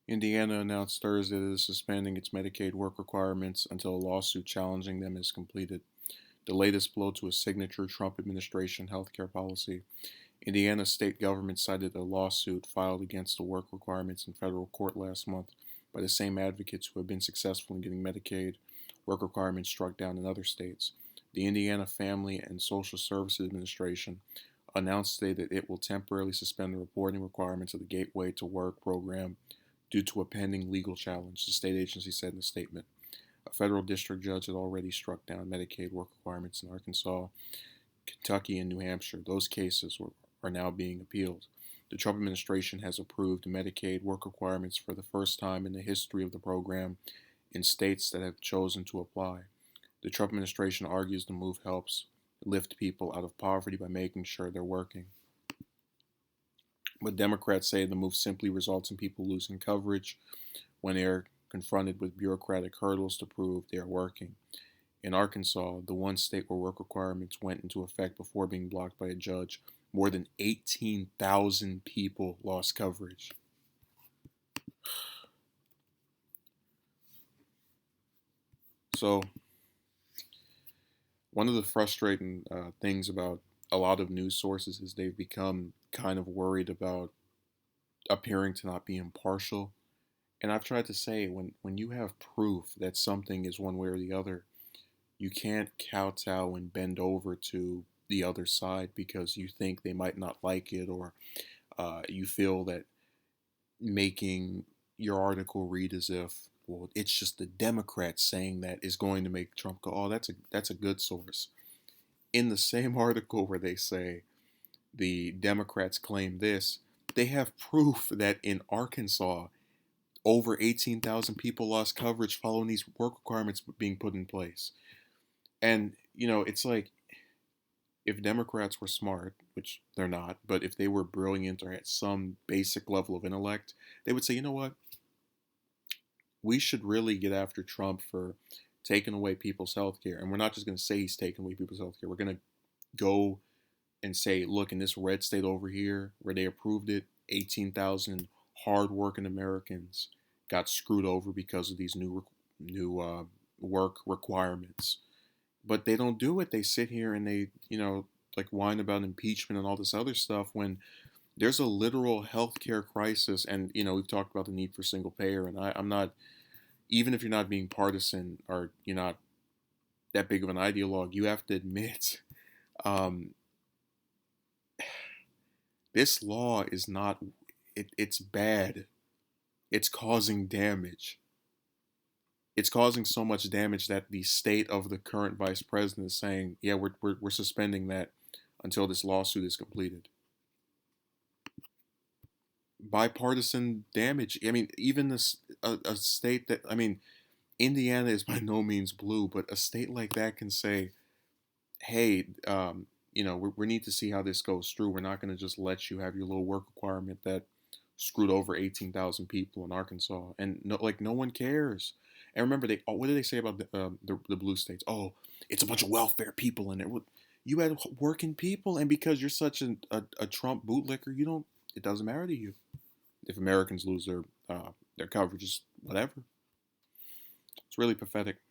Indiana announced Thursday that it is suspending its Medicaid work requirements until a lawsuit challenging them is completed. The latest blow to a signature Trump administration healthcare policy. Indiana state government cited a lawsuit filed against the work requirements in federal court last month by the same advocates who have been successful in getting Medicaid work requirements struck down in other states. The Indiana Family and Social Services Administration announced today that it will temporarily suspend the reporting requirements of the Gateway to Work program due to a pending legal challenge, the state agency said in a statement. A federal district judge had already struck down Medicaid work requirements in Arkansas, Kentucky, and New Hampshire. Those are now being appealed. The Trump administration has approved Medicaid work requirements for the first time in the history of the program in states that have chosen to apply. The Trump administration argues the move helps lift people out of poverty by making sure they're working. But Democrats say the move simply results in people losing coverage when they are confronted with bureaucratic hurdles to prove they are working. In Arkansas, the one state where work requirements went into effect before being blocked by a judge, more than 18,000 people lost coverage. So, one of the frustrating things about a lot of news sources is they've become kind of worried about appearing to not be impartial. And I've tried to say when you have proof that something is one way or the other, you can't kowtow and bend over to the other side because you think they might not like it, or you feel that making your article read as if, well, it's just the Democrats saying that is going to make Trump go, oh, that's a good source. In the same article where they say the Democrats claim this, they have proof that in Arkansas over 18,000 people lost coverage following these work requirements being put in place. And, it's like if Democrats were smart, which they're not, but if they were brilliant or had some basic level of intellect, they would say, you know what? We should really get after Trump for taking away people's health care. And we're not just going to say he's taking away people's health care. We're going to go and say, look, in this red state over here where they approved it, 18,000 hardworking Americans got screwed over because of these new work requirements. But they don't do it. They sit here and they, like whine about impeachment and all this other stuff when there's a literal healthcare crisis. And, we've talked about the need for single payer. And I'm not, even if you're not being partisan or you're not that big of an ideologue, you have to admit um, this law is not, it's bad. It's causing damage. It's causing so much damage that the state of the current vice president is saying, yeah, we're suspending that until this lawsuit is completed. Bipartisan damage. I mean, even a state that, I mean, Indiana is by no means blue, but a state like that can say, hey, we need to see how this goes through. We're not going to just let you have your little work requirement that screwed over 18,000 people in Arkansas, and no one cares. And remember, what did they say about the blue states? Oh, it's a bunch of welfare people in there. Well, you had working people, and because you're such a Trump bootlicker, you don't. It doesn't matter to you if Americans lose their coverage, whatever. It's really pathetic.